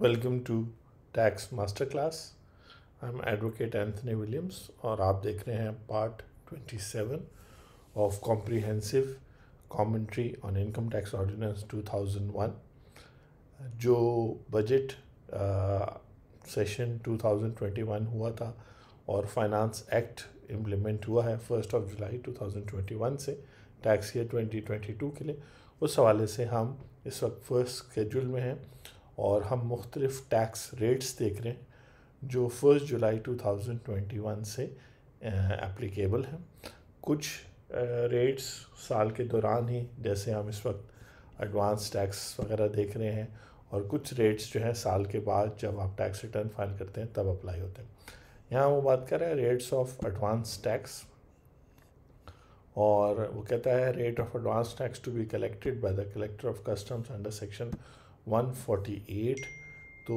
Welcome to tax master class. I am advocate Anthony Williams और आप देख रहे हैं part 27 of comprehensive commentary on income tax ordinance 2001। जो बजट सेशन 2021 हुआ था और फाइनेंस एक्ट इम्प्लीमेंट हुआ है 1 जुलाई 2021 से टैक्स ईयर 2022 के लिए, उस हवाले से हम इस वक्त फर्स्ट शेड्यूल में हैं और हम मुख्तलिफ टैक्स रेट्स देख रहे हैं जो 1 जुलाई 2021 से एप्लीकेबल हैं। कुछ रेट्स साल के दौरान ही, जैसे हम इस वक्त एडवांस टैक्स वगैरह देख रहे हैं, और कुछ रेट्स जो हैं साल के बाद जब आप टैक्स रिटर्न फाइल करते हैं तब अप्लाई होते हैं। यहाँ वो बात कर रहे हैं रेट्स ऑफ एडवांस टैक्स, और वो कहता है rate of advance tax to be collected by the collector of customs under section 148। तो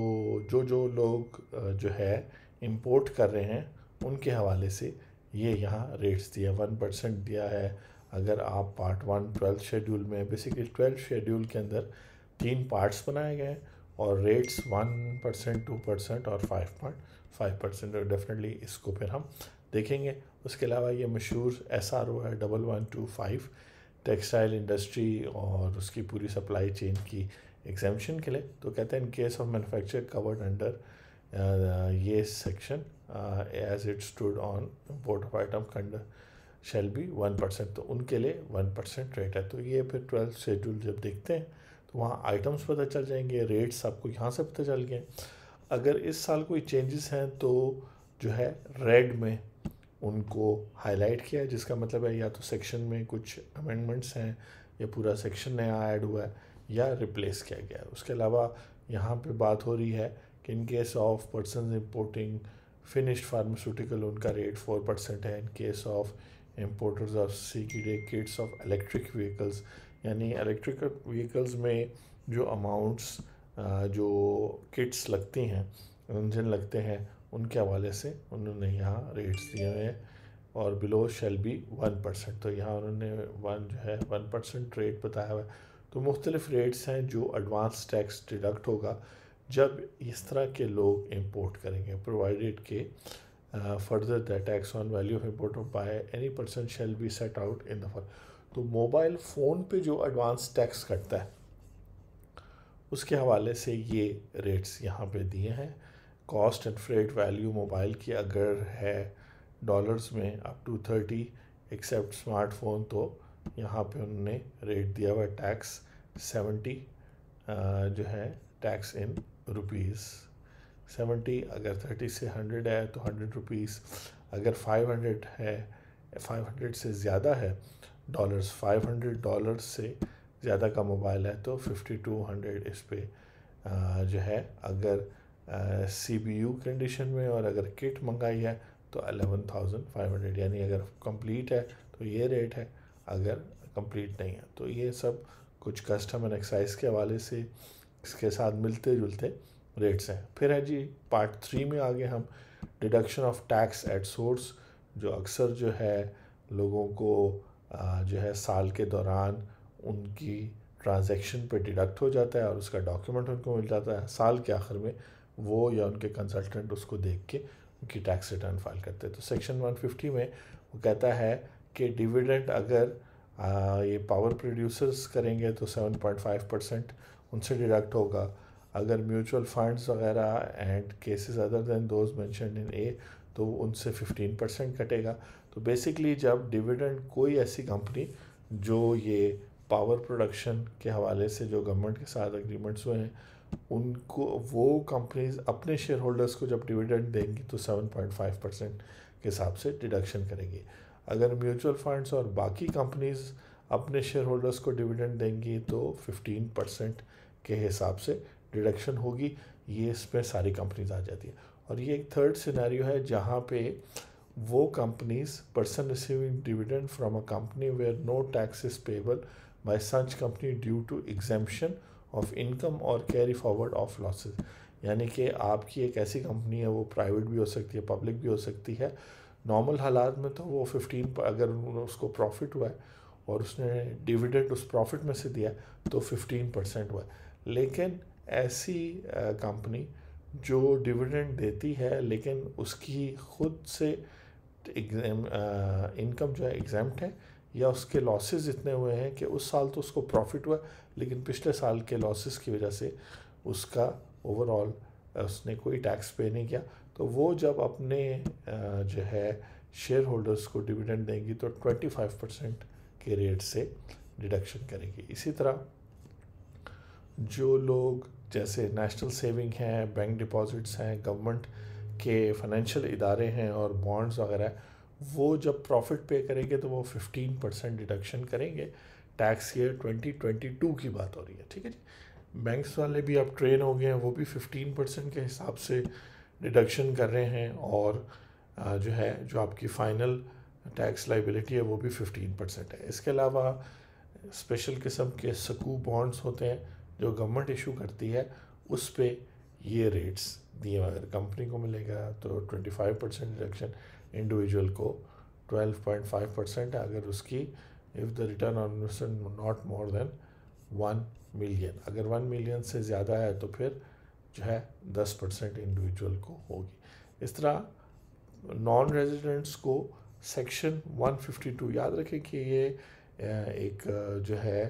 जो लोग जो है इंपोर्ट कर रहे हैं उनके हवाले से ये यहाँ रेट्स दिया 1% दिया है। अगर आप पार्ट 1 12th शेड्यूल में, बेसिकली 12th शेड्यूल के अंदर 3 पार्ट्स बनाए गए और रेट्स 1%, 2% और 5.5%। और डेफिनेटली इसको फिर हम देखेंगे। उसके अलावा ये मशहूर SRO है 1125 टेक्सटाइल इंडस्ट्री और उसकी पूरी सप्लाई चेन की एग्जामेशन के लिए। तो कहते हैं in case of manufacture covered under ये section as it stood on import of item कंडर शैल बी 1%। तो उनके लिए 1% रेट है। तो ये फिर 12th शेड्यूल जब देखते हैं तो वहाँ आइटम्स पता चल जाएंगे, रेट्स आपको यहाँ से पता चल गए। अगर इस साल कोई चेंजेस हैं तो जो है रेड में उनको हाईलाइट किया है, जिसका मतलब है या तो सेक्शन में कुछ अमेंडमेंट्स हैं या पूरा सेक्शन नया ऐड हुआ है या रिप्लेस किया गया है। उसके अलावा यहाँ पे बात हो रही है कि in case of person importing finished pharmaceutical उनका रेट 4% है। In case of importers of CKD kits of electric vehicles, यानी इलेक्ट्रिक व्हीकल्स में जो अमाउंट्स जो किट्स लगती हैं, इंजन लगते हैं, उनके हवाले से उन्होंने यहाँ रेट्स दिए हुए हैं। और बिलो शेल बी 1%। तो यहाँ उन्होंने 1% रेट बताया हुआ है। तो मुख्तलिफ रेट्स हैं जो एडवांस टैक्स डिडक्ट होगा जब इस तरह के लोग इंपोर्ट करेंगे, प्रोवाइडेड के further the tax on value of import by any person shall be set out in the for. तो मोबाइल फ़ोन पे जो एडवांस टैक्स कटता है उसके हवाले से ये रेट्स यहाँ पे दिए हैं। Cost and freight value mobile की अगर है डॉलर्स में अप टू 30 एक्सेप्ट स्मार्टफोन, तो यहाँ पे उन्होंने रेट दिया हुआ है टैक्स 70 जो है टैक्स इन रुपीज़ 70। अगर 30 से 100 है तो 100 रुपीज़। अगर 500 है, 500 से ज़्यादा है डॉलर्स, 500 डॉलर्स से ज़्यादा का मोबाइल है तो 5200 इस पे जो है। अगर CPU कंडीशन में और अगर किट मंगाई है तो 11,500, यानी अगर कंप्लीट है तो ये रेट है, अगर कंप्लीट नहीं है तो ये सब कुछ कस्टम एंड एक्साइज के हवाले से इसके साथ मिलते जुलते रेट्स हैं। फिर है जी पार्ट 3 में आगे हम deduction of tax at source, जो अक्सर जो है लोगों को जो है साल के दौरान उनकी ट्रांजैक्शन पे डिडक्ट हो जाता है और उसका डॉक्यूमेंट उनको मिल जाता है। साल के आखिर में वो या उनके कंसल्टेंट उसको देख के उनकी टैक्स रिटर्न फाइल करते हैं। तो सेक्शन 150 में वो कहता है कि डिविडेंड अगर ये पावर प्रोड्यूसर्स करेंगे तो 7.5% उनसे डिडक्ट होगा। अगर म्यूचुअल फंड्स वगैरह and cases other than those mentioned in a तो उनसे 15% कटेगा। तो बेसिकली जब डिविडेंड कोई ऐसी कंपनी जो ये पावर प्रोडक्शन के हवाले से जो गवर्नमेंट के साथ एग्रीमेंट्स हुए हैं, उनको वो कंपनीज अपने शेयर होल्डर्स को जब डिविडेंड देंगी तो 7.5% के हिसाब से डिडक्शन करेंगी। अगर म्यूचुअल फंड्स और बाकी कंपनीज अपने शेयर होल्डर्स को डिविडेंड देंगी तो 15% के हिसाब से डिडक्शन होगी। ये इसमें सारी कंपनीज आ जाती है। और ये एक थर्ड सिनेरियो है जहाँ पे वो companies person receiving dividend from a company where no tax is payable by such company due to exemption of income और कैरी फॉरवर्ड ऑफ लॉसेस, यानी कि आपकी एक ऐसी कंपनी है, वो प्राइवेट भी हो सकती है, पब्लिक भी हो सकती है। नॉर्मल हालात में तो वो 15, अगर उसको प्रॉफिट हुआ है और उसने डिविडेंड उस प्रॉफिट में से दिया तो 15% हुआ है। लेकिन ऐसी कंपनी जो डिविडेंड देती है लेकिन उसकी खुद से इनकम जो है एग्जाम्प्ट है, या उसके लॉसेस इतने हुए हैं कि उस साल तो उसको प्रॉफिट हुआ लेकिन पिछले साल के लॉसेस की वजह से उसका ओवरऑल उसने कोई टैक्स पे नहीं किया, तो वो जब अपने जो है शेयर होल्डर्स को डिविडेंड देंगी तो 25% के रेट से डिडक्शन करेगी। इसी तरह जो लोग जैसे नेशनल सेविंग हैं, बैंक डिपॉजिट्स हैं, गवर्नमेंट के फाइनेंशियल इदारे हैं और बॉन्ड्स वगैरह, वो जब प्रॉफिट पे करेंगे तो वो 15% डिडक्शन करेंगे। टैक्स ईयर 2022 की बात हो रही है, ठीक है जी। बैंक्स वाले भी अब ट्रेन हो गए हैं, वो भी 15% के हिसाब से डिडक्शन कर रहे हैं, और जो है जो आपकी फ़ाइनल टैक्स लाइबिलिटी है वो भी 15% है। इसके अलावा स्पेशल किस्म के सकू बॉन्ड्स होते हैं जो गवर्नमेंट इशू करती है, उस पे ये रेट्स दिए। अगर कंपनी को मिलेगा तो 25% डिडक्शन, इंडिविजुअल को 12.5% है अगर उसकी if the return on investment not more than 1 million. अगर 1 मिलियन से ज़्यादा है तो फिर जो है 10% इंडिविजुअल को होगी। इस तरह नॉन रेजिडेंट्स को सेक्शन 152, याद रखें कि ये एक जो है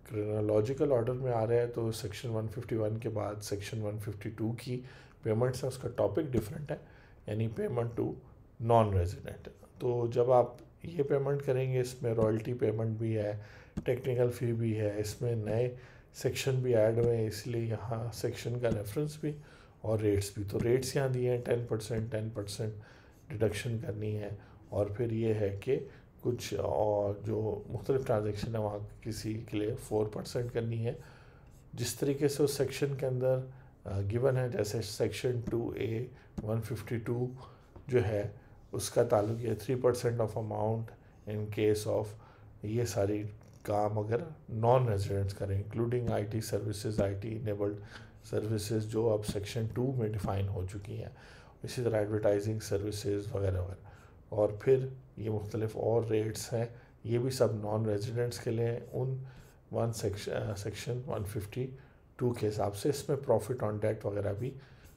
क्रोनोलॉजिकल ऑर्डर में आ रहा है, तो सेक्शन 151 के बाद सेक्शन 152 की पेमेंट्स है, उसका टॉपिक डिफरेंट है, यानी पेमेंट टू नॉन रेजिडेंट। तो जब आप ये पेमेंट करेंगे इसमें रॉयल्टी पेमेंट भी है, टेक्निकल फ़ी भी है, इसमें नए सेक्शन भी ऐड हुए हैं, इसलिए यहाँ सेक्शन का रेफरेंस भी और रेट्स भी। तो रेट्स यहाँ दिए हैं 10% डिडक्शन करनी है, और फिर ये है कि कुछ और जो मुख्तलिफ ट्रांजेक्शन है वहाँ किसी के लिए 4% करनी है, जिस तरीके से उस सेक्शन के अंदर गिवन है। जैसे सेक्शन 2A 152 जो है उसका ताल्लुक है 3% of amount in case of ये सारी काम अगर नॉन रेजिडेंट्स करें, including IT services, IT enabled services जो अब सेक्शन 2 में डिफ़ाइन हो चुकी हैं, इसी तरह एडवर्टाइजिंग सर्विसेज वगैरह वगैरह। और फिर ये मुख्तलिफ और रेट्स हैं, ये भी सब नॉन रेजिडेंट्स के लिए उन सेक्शन 152 के हिसाब से। इसमें प्रॉफिट ऑन डेट वगैरह भी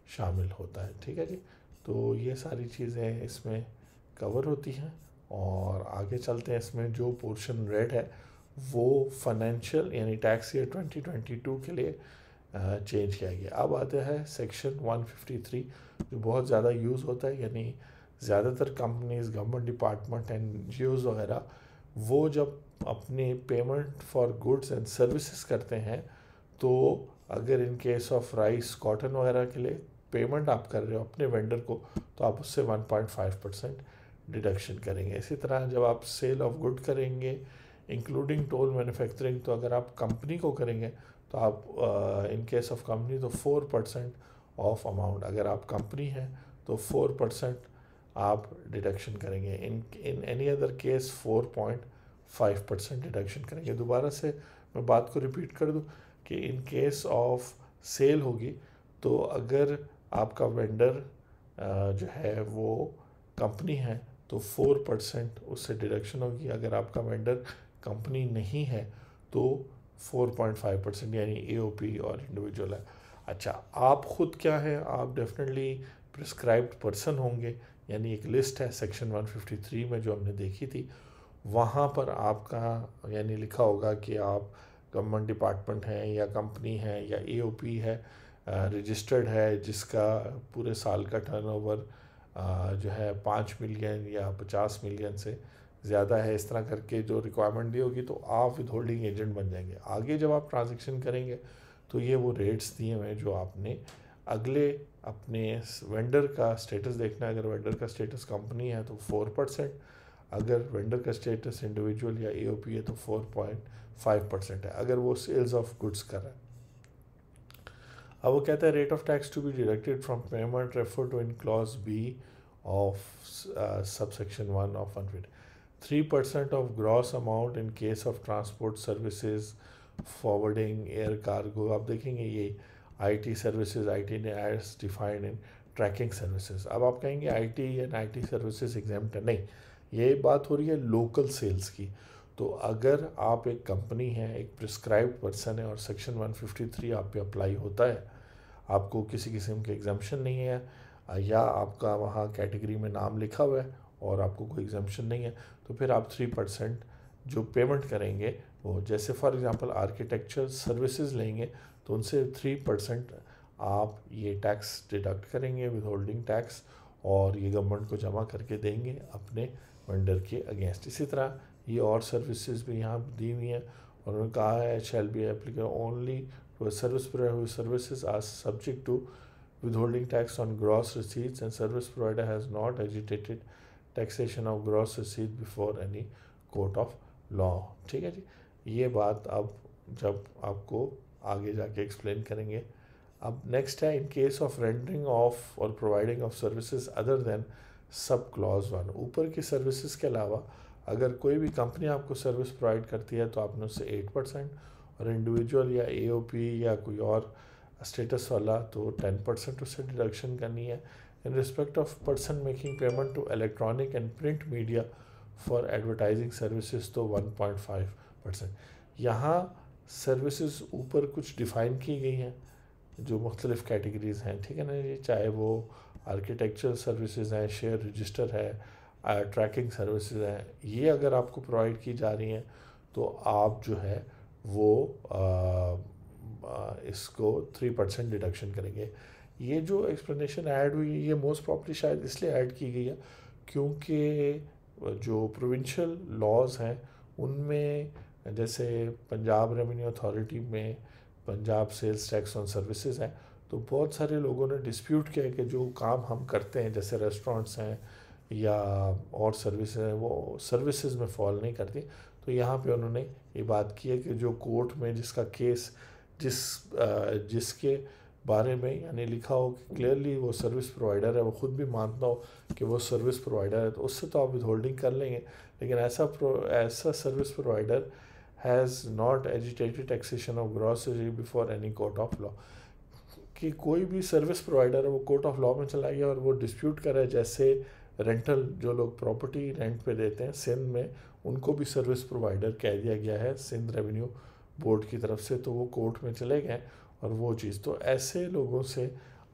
शामिल होता है, ठीक है जी। तो ये सारी चीज़ें इसमें कवर होती हैं, और आगे चलते हैं। इसमें जो पोर्शन रेड है वो फाइनेंशियल यानी टैक्स ईयर 2022 के लिए चेंज किया गया। अब आता है सेक्शन 153 जो बहुत ज़्यादा यूज़ होता है, यानी ज़्यादातर कंपनीज, गवर्नमेंट डिपार्टमेंट, NGOs वगैरह वो जब अपने payment for goods and services करते हैं, तो अगर इन केस ऑफ राइस, कॉटन वगैरह के लिए पेमेंट आप कर रहे हो अपने वेंडर को, तो आप उससे 1.5% डिडक्शन करेंगे। इसी तरह जब आप सेल ऑफ गुड करेंगे इंक्लूडिंग टोल मैन्युफैक्चरिंग, तो अगर आप कंपनी को करेंगे तो आप इन केस ऑफ कंपनी तो 4% ऑफ अमाउंट, अगर आप कंपनी हैं तो 4% आप डिडक्शन करेंगे। In any other case 4.5% deduction करेंगे। दोबारा से मैं बात को रिपीट कर दूं कि इन केस ऑफ सेल होगी तो अगर आपका वेंडर जो है वो कंपनी है तो 4% उससे डिडक्शन होगी। अगर आपका वेंडर कंपनी नहीं है तो 4.5% यानी AOP और इंडिविजुअल है। अच्छा, आप ख़ुद क्या है? आप डेफिनेटली प्रिस्क्राइब्ड पर्सन होंगे, यानी एक लिस्ट है सेक्शन 153 में जो हमने देखी थी, वहाँ पर आपका यानी लिखा होगा कि आप गवर्नमेंट डिपार्टमेंट हैं या कंपनी है या AOP है, रजिस्टर्ड है, जिसका पूरे साल का टर्नओवर जो है 5 मिलियन या 50 मिलियन से ज़्यादा है। इस तरह करके जो रिक्वायरमेंट दी होगी तो आप विद होल्डिंग एजेंट बन जाएंगे। आगे जब आप ट्रांजेक्शन करेंगे तो ये वो रेट्स दिए हुए हैं जो आपने अगले अपने वेंडर का स्टेटस देखना है। अगर वेंडर का स्टेटस कंपनी है तो 4%, अगर वेंडर का स्टेटस इंडिविजुअल या AOP है तो 4.5% है, अगर वो सेल्स ऑफ गुड्स कर रहा है। अब वो कहता है rate of tax to be deducted from payment refer to in clause B of subsection 1 of 3% of gross amount in case of transport services, forwarding, air cargo. आप देखेंगे ये IT सर्विसेज, IT ने as defined in tracking services. अब आप कहेंगे IT and IT services exempt है, नहीं, ये बात हो रही है लोकल सेल्स की। तो अगर आप एक कंपनी है, एक प्रिस्क्राइब्ड पर्सन है और सेक्शन 153 आप पे अप्लाई होता है, आपको किसी किस्म के एग्जाम्पशन नहीं है, या आपका वहाँ कैटेगरी में नाम लिखा हुआ है और आपको कोई एग्जाम्पशन नहीं है, तो फिर आप 3% जो पेमेंट करेंगे वो, जैसे फॉर एग्जांपल आर्किटेक्चर सर्विसेज लेंगे तो उनसे 3% आप ये टैक्स डिडक्ट करेंगे, विद होल्डिंग टैक्स, और ये गवर्नमेंट को जमा करके देंगे अपने वेंडर के अगेंस्ट। इसी तरह ये और सर्विसेज भी यहाँ दी हुई हैं और उन्होंने कहा है shall be applicable only to service provider whose services are subject to withholding tax on gross receipts and service provider has not agitated taxation of gross receipt before any court of law। ठीक है जी, ये बात अब जब आपको आगे जाके explain करेंगे। अब नेक्स्ट है in case of rendering of और providing of services other than sub clause 1। ऊपर की सर्विसेज के अलावा अगर कोई भी कंपनी आपको सर्विस प्रोवाइड करती है तो आपने उससे 8%, और इंडिविजुअल या AOP या कोई और स्टेटस वाला तो 10% उससे डिडक्शन करनी है। In respect of person making payment to electronic and print media for advertising services तो 1.5%। यहाँ सर्विसेज ऊपर कुछ डिफ़ाइन की गई हैं जो मुख्तलिफ़ कैटेगरीज़ हैं, ठीक है ना जी, चाहे वो आर्किटेक्चर सर्विसेज हैं, शेयर रजिस्टर है, ट्रैकिंग सर्विसेज हैं, ये अगर आपको प्रोवाइड की जा रही हैं तो आप जो है वो इसको 3% डिडक्शन करेंगे। ये जो एक्सप्लेनेशन ऐड हुई है ये मोस्ट प्रॉब्ली शायद इसलिए ऐड की गई है क्योंकि जो प्रोविंशियल लॉज हैं उनमें, जैसे पंजाब रेवेन्यू अथॉरिटी में Punjab sales tax on services है, तो बहुत सारे लोगों ने डिस्प्यूट किया कि जो काम हम करते हैं जैसे रेस्टोरेंट्स हैं या और सर्विसेज हैं वो सर्विसेज में फॉल नहीं करती। तो यहाँ पे उन्होंने ये बात की है कि जो कोर्ट में जिसका केस जिसके बारे में यानी लिखा हो कि क्लियरली वो सर्विस प्रोवाइडर है, वो खुद भी मानता हो कि वो सर्विस प्रोवाइडर है, तो उससे तो आप विदहोल्डिंग कर लेंगे। लेकिन ऐसा service provider has not agitated taxation of gross before any court of law, कि कोई भी सर्विस प्रोवाइडर है वो कोर्ट ऑफ लॉ में चला गया और वो डिस्प्यूट कर रहा है। जैसे रेंटल जो लोग प्रॉपर्टी रेंट पे देते हैं सिंध में, उनको भी सर्विस प्रोवाइडर कह दिया गया है सिंध रेवेन्यू बोर्ड की तरफ से, तो वो कोर्ट में चले गए और वो चीज़, तो ऐसे लोगों से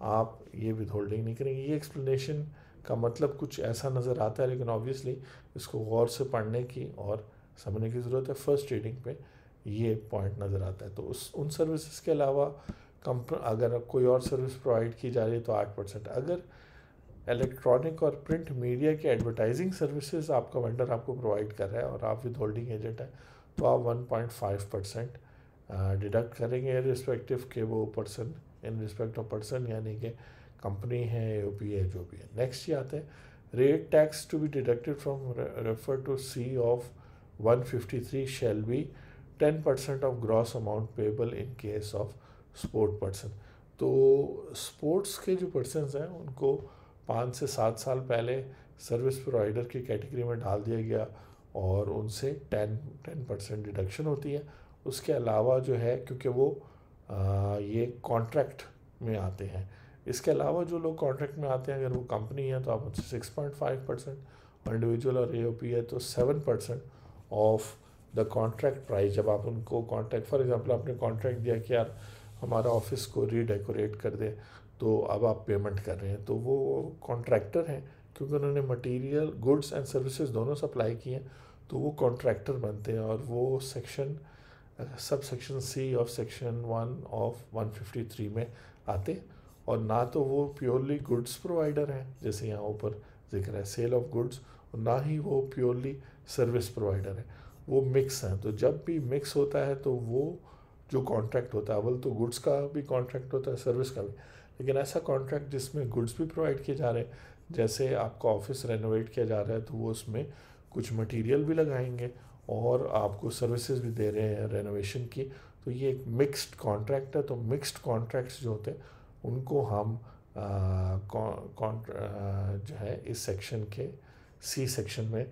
आप ये विदहोल्डिंग नहीं करेंगे। ये एक्सप्लेनेशन का मतलब कुछ ऐसा नज़र आता है, लेकिन ऑब्वियसली इसको गौर से पढ़ने की और समझने की ज़रूरत है। फर्स्ट रीडिंग पे ये पॉइंट नज़र आता है। तो उन सर्विसेज के अलावा अगर कोई और सर्विस प्रोवाइड की जा रही है तो 8%। अगर इलेक्ट्रॉनिक और प्रिंट मीडिया के एडवर्टाइजिंग सर्विसेज आपका वेंडर आपको प्रोवाइड कर रहा है और आप विदहोल्डिंग एजेंट है तो आप 1.5% डिडक्ट करेंगे रिस्पेक्टिव के वो person, in respect of person यानी कि कंपनी है, AOP है, जो भी है। नेक्स्ट ये आता है rate tax to be deducted from refer to C of 153 shall be 10% of gross amount payable in case of sport person. तो स्पोर्ट्स के जो पर्सनस हैं उनको 5 से 7 साल पहले सर्विस प्रोवाइडर की कैटेगरी में डाल दिया गया और उनसे 10% डिडक्शन होती है। उसके अलावा जो है क्योंकि वो ये कॉन्ट्रैक्ट में आते हैं, इसके अलावा जो लोग कॉन्ट्रैक्ट में आते हैं अगर वो कंपनी है तो आप उनसे 6.5%, और इंडिविजुअल और AOP है तो 7% ऑफ द कॉन्ट्रैक्ट प्राइस। जब आप उनको कॉन्ट्रैक्ट, फॉर एग्जांपल आपने कॉन्ट्रैक्ट दिया कि यार हमारा ऑफिस को रीडेकोरेट कर दे, तो अब आप पेमेंट कर रहे हैं, तो वो कॉन्ट्रैक्टर हैं क्योंकि उन्होंने मटेरियल, गुड्स एंड सर्विसेज दोनों सप्लाई किए हैं, तो वो कॉन्ट्रैक्टर बनते हैं और वो sub section C of section 1 of 153 में आते। और ना तो वो प्योरली गुड्स प्रोवाइडर हैं जैसे यहाँ ऊपर जिक्र है सेल ऑफ गुड्स, और ना ही वो प्योरली सर्विस प्रोवाइडर है, वो मिक्स हैं। तो जब भी मिक्स होता है तो वो जो कॉन्ट्रैक्ट होता है, अव्वल तो गुड्स का भी कॉन्ट्रैक्ट होता है, सर्विस का भी, लेकिन ऐसा कॉन्ट्रैक्ट जिसमें गुड्स भी प्रोवाइड किए जा रहे हैं, जैसे आपका ऑफिस रेनोवेट किया जा रहा है तो वो उसमें कुछ मटेरियल भी लगाएंगे और आपको सर्विसेज भी दे रहे हैं रेनोवेशन की, तो ये एक मिक्स्ड कॉन्ट्रैक्ट है। तो मिक्स्ड कॉन्ट्रैक्ट्स जो होते हैं उनको हम जो है इस सेक्शन के C सेक्शन में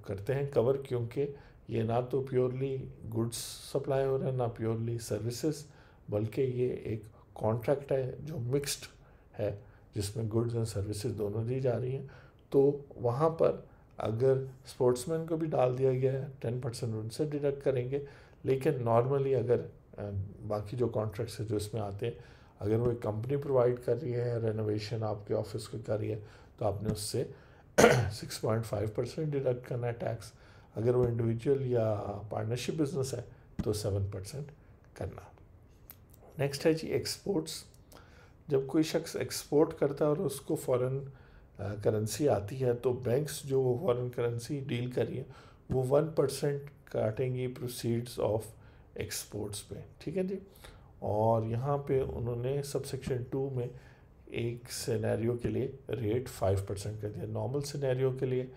करते हैं कवर, क्योंकि ये ना तो प्योरली गुड्स सप्लाई हो रहा है ना प्योरली सर्विसेज, बल्कि ये एक कॉन्ट्रैक्ट है जो मिक्स्ड है जिसमें गुड्स एंड सर्विसेज दोनों दी जा रही हैं। तो वहाँ पर अगर स्पोर्ट्समैन को भी डाल दिया गया है 10% उनसे डिडक्ट करेंगे, लेकिन नॉर्मली अगर बाकी जो कॉन्ट्रैक्ट्स है जो इसमें आते हैं, अगर वो एक कंपनी प्रोवाइड कर रही है, रेनोवेशन आपके ऑफिस को कर रही है, तो आपने उससे 6.5% डिडक्ट करना है टैक्स। अगर वो इंडिविजुअल या पार्टनरशिप बिजनेस है तो 7% करना। नेक्स्ट है जी एक्सपोर्ट्स। जब कोई शख्स एक्सपोर्ट करता है और उसको फॉरेन करेंसी आती है, तो बैंक्स जो फॉरेन करेंसी डील कर रही है वो 1% काटेंगी प्रोसीड्स ऑफ एक्सपोर्ट्स पे, ठीक है जी। और यहाँ पे उन्होंने सबसेक्शन 2 में एक सिनेरियो के लिए रेट 5% कर दिया। नॉर्मल सिनेरियो के लिए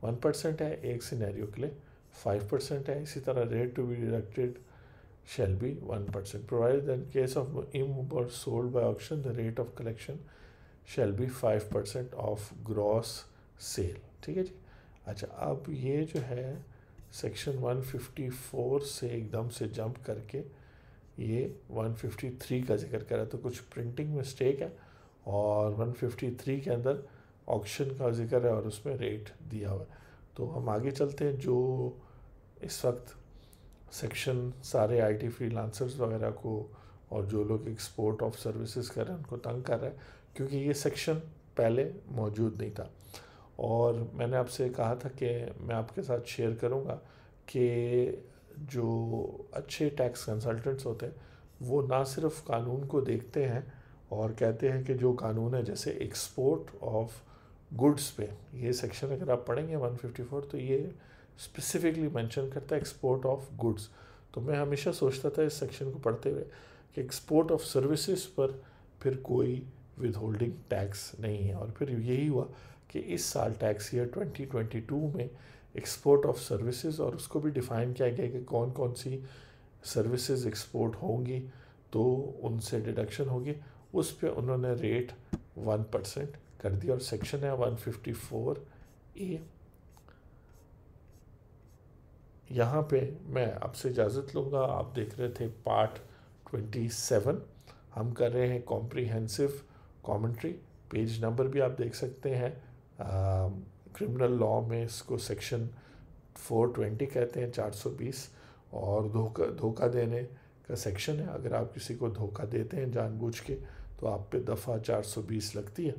1% है, एक सिनेरियो के लिए 5% है। इसी तरह rate to be deducted shall be 1%, provided that in case of immobile sold by auction the rate of collection shall be 5% of gross sale, ठीक है जी। अच्छा, अब ये जो है सेक्शन 154 से एकदम से जंप करके ये 153 का जिक्र करा, तो कुछ प्रिंटिंग मिस्टेक है और 153 के अंदर ऑक्शन का जिक्र है और उसमें रेट दिया हुआ है। तो हम आगे चलते हैं। जो इस वक्त सेक्शन सारे आईटी फ्रीलांसर्स वगैरह को और जो लोग एक्सपोर्ट ऑफ सर्विसेज कर रहे हैं उनको तंग कर रहा है, क्योंकि ये सेक्शन पहले मौजूद नहीं था। और मैंने आपसे कहा था कि मैं आपके साथ शेयर करूंगा कि जो अच्छे टैक्स कंसल्टेंट्स होते हैं वो ना सिर्फ कानून को देखते हैं और कहते हैं कि जो कानून है, जैसे एक्सपोर्ट ऑफ गुड्स पे ये सेक्शन अगर आप पढ़ेंगे 154, तो ये स्पेसिफिकली मेंशन करता है एक्सपोर्ट ऑफ गुड्स। तो मैं हमेशा सोचता था इस सेक्शन को पढ़ते हुए कि एक्सपोर्ट ऑफ सर्विसेज पर फिर कोई विद होल्डिंग टैक्स नहीं है। और फिर यही हुआ कि इस साल टैक्स ईयर 2022 में एक्सपोर्ट ऑफ सर्विसेज, और उसको भी डिफ़ाइन किया गया कि कौन कौन सी सर्विसेज एक्सपोर्ट होंगी तो उनसे डिडक्शन होगी, उस पर उन्होंने रेट 1% कर दिया। और सेक्शन है 154A। यहाँ पे मैं आपसे इजाज़त लूँगा। आप देख रहे थे पार्ट 27। हम कर रहे हैं कॉम्प्रिहेंसिव कमेंट्री। पेज नंबर भी आप देख सकते हैं। क्रिमिनल लॉ में इसको सेक्शन 420 कहते हैं, 420, और धोखा देने का सेक्शन है। अगर आप किसी को धोखा देते हैं जानबूझ के तो आप पे दफ़ा 420 लगती है।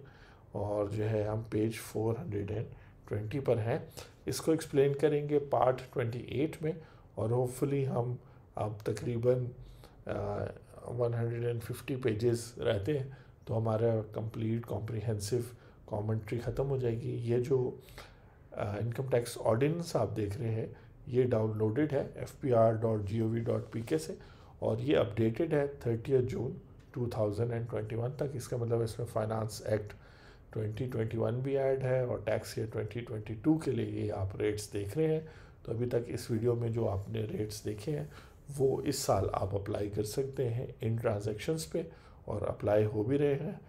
और जो है हम पेज 420 पर हैं। इसको एक्सप्लेन करेंगे पार्ट 28 में, और होपफुली हम अब तकरीबन 150 पेजेस रहते हैं तो हमारा कंप्लीट कॉम्प्रिहेंसिव कमेंट्री ख़त्म हो जाएगी। ये जो इनकम टैक्स ऑर्डिनेंस आप देख रहे हैं ये डाउनलोडेड है fpr.gov.pk से, और ये अपडेटेड है 30 जून 2021 तक। इसका मतलब इसमें फाइनेंस एक्ट 2021 भी ऐड है और टैक्स ईयर 2022 के लिए ये आप रेट्स देख रहे हैं। तो अभी तक इस वीडियो में जो आपने रेट्स देखे हैं वो इस साल आप अप्लाई कर सकते हैं इन ट्रांजैक्शंस पे, और अप्लाई हो भी रहे हैं।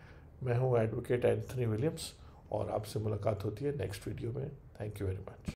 मैं हूं एडवोकेट एंथनी विलियम्स, और आपसे मुलाकात होती है नेक्स्ट वीडियो में। Thank you very much.